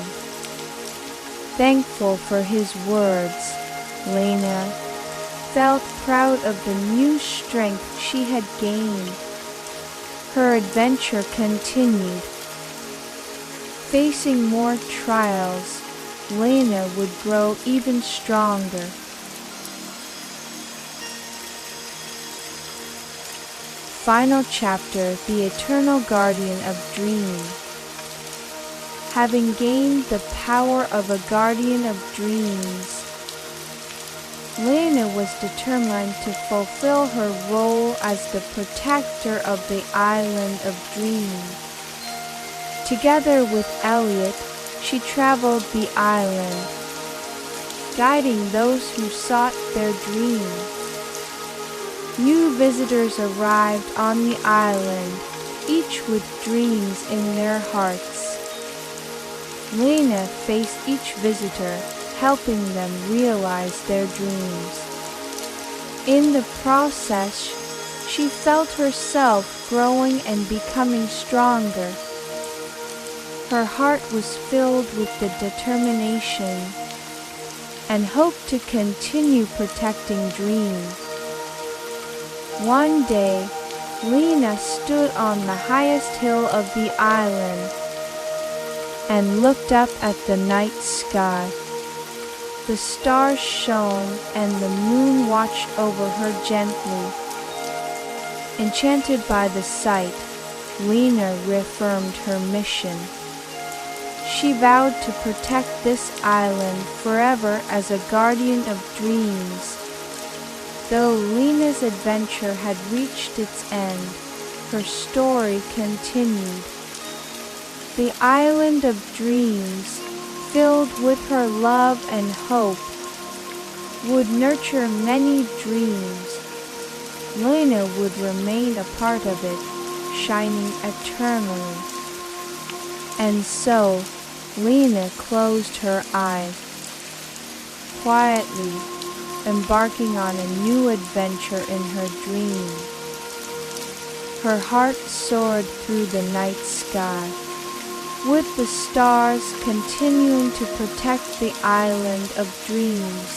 Speaker 1: Thankful for his words, Lena felt proud of the new strength she had gained. Her adventure continued. Facing more trials, Lena would grow even stronger. Final chapter, The Eternal Guardian of Dreams. Having gained the power of a guardian of dreams, Lena was determined to fulfill her role as the protector of the island of dreams. Together with Elliot, she traveled the island, guiding those who sought their dreams. New visitors arrived on the island, each with dreams in their hearts. Lena faced each visitor, helping them realize their dreams. In the process, she felt herself growing and becoming stronger. Her heart was filled with the determination and hope to continue protecting dreams. One day, Lena stood on the highest hill of the island and looked up at the night sky. The stars shone and the moon watched over her gently. Enchanted by the sight, Lena reaffirmed her mission. She vowed to protect this island forever as a guardian of dreams. Though Lena's adventure had reached its end, her story continued. The island of dreams, filled with her love and hope, would nurture many dreams. Lena would remain a part of it, shining eternally. And so, Lena closed her eyes, quietly embarking on a new adventure in her dream. Her heart soared through the night sky, with the stars continuing to protect the island of dreams.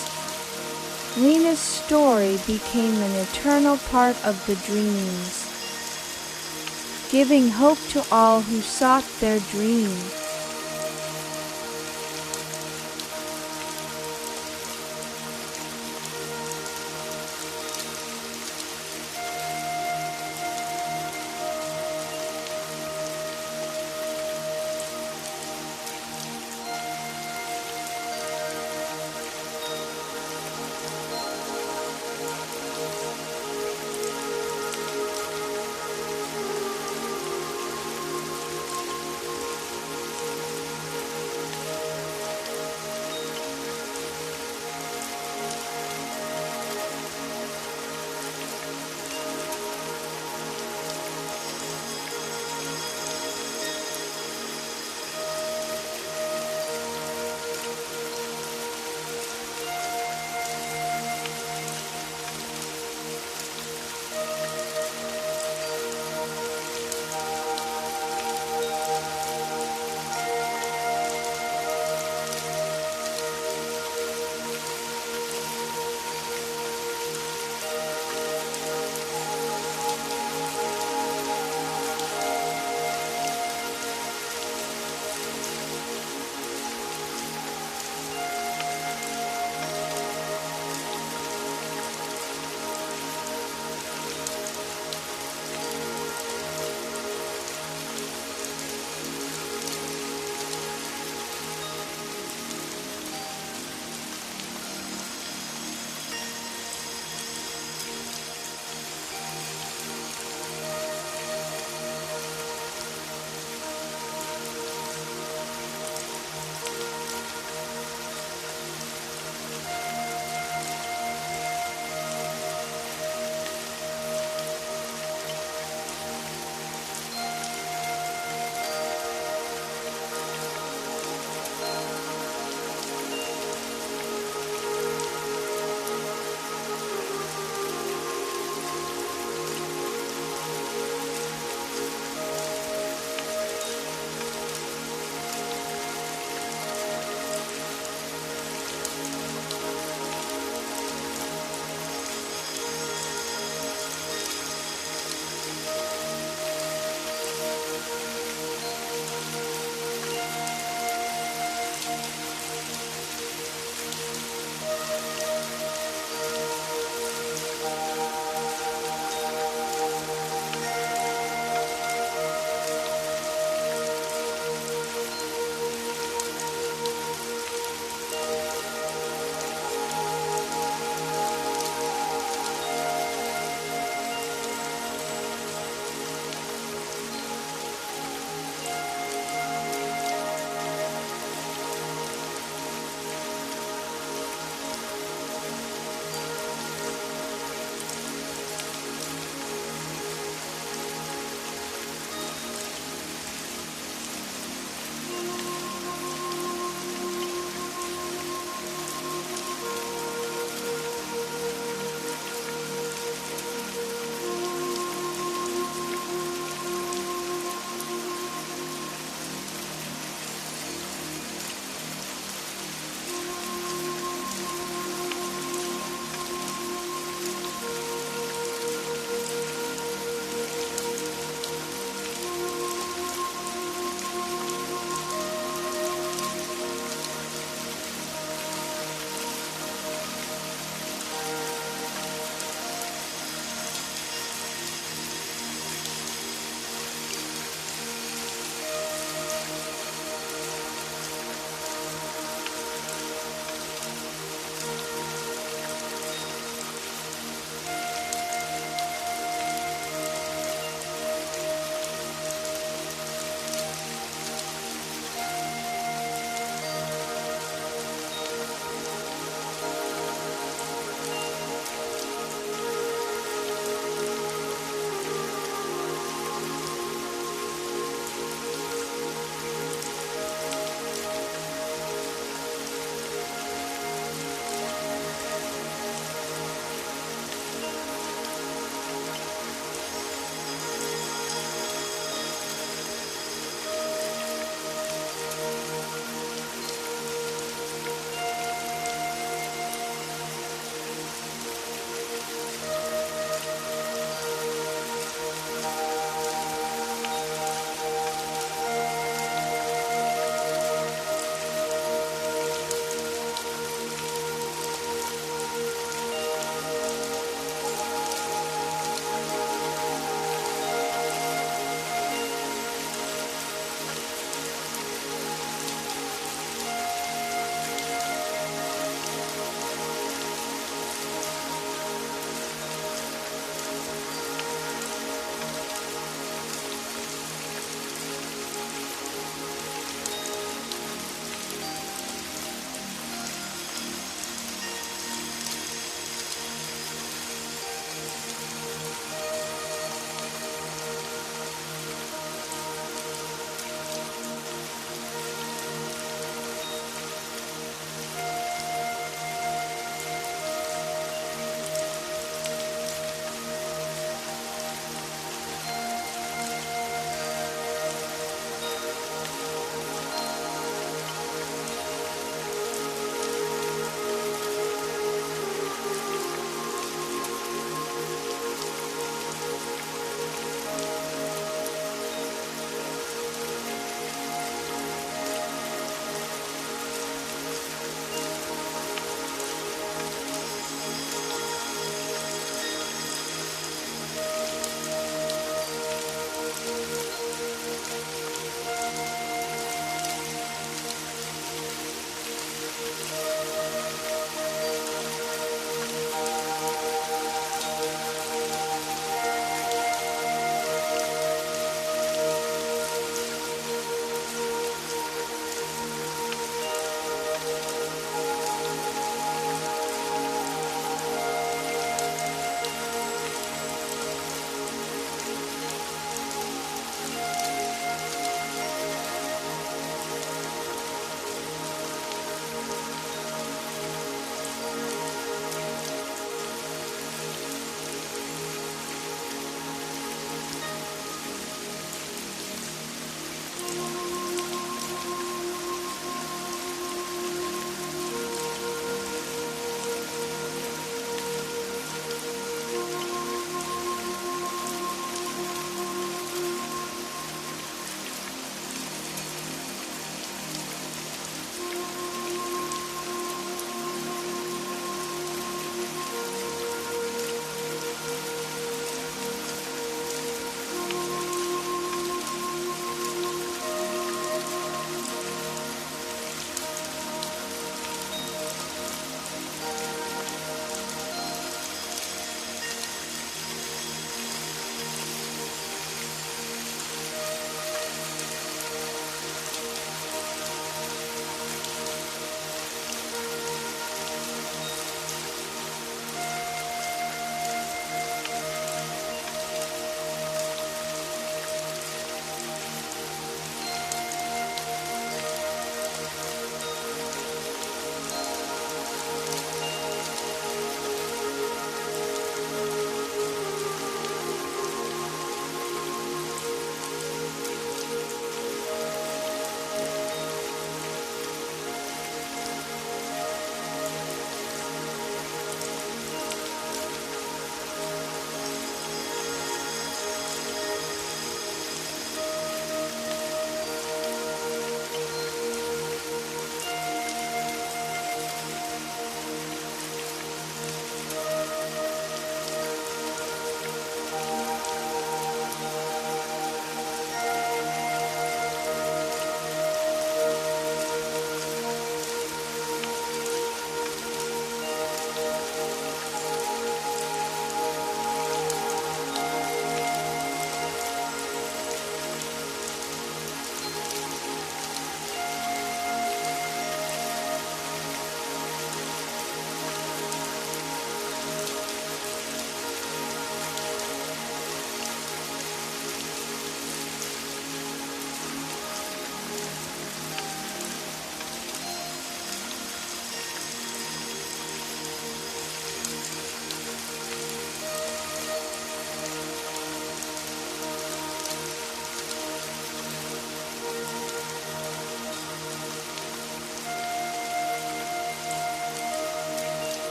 Speaker 1: Lena's story became an eternal part of the dreams, giving hope to all who sought their dreams.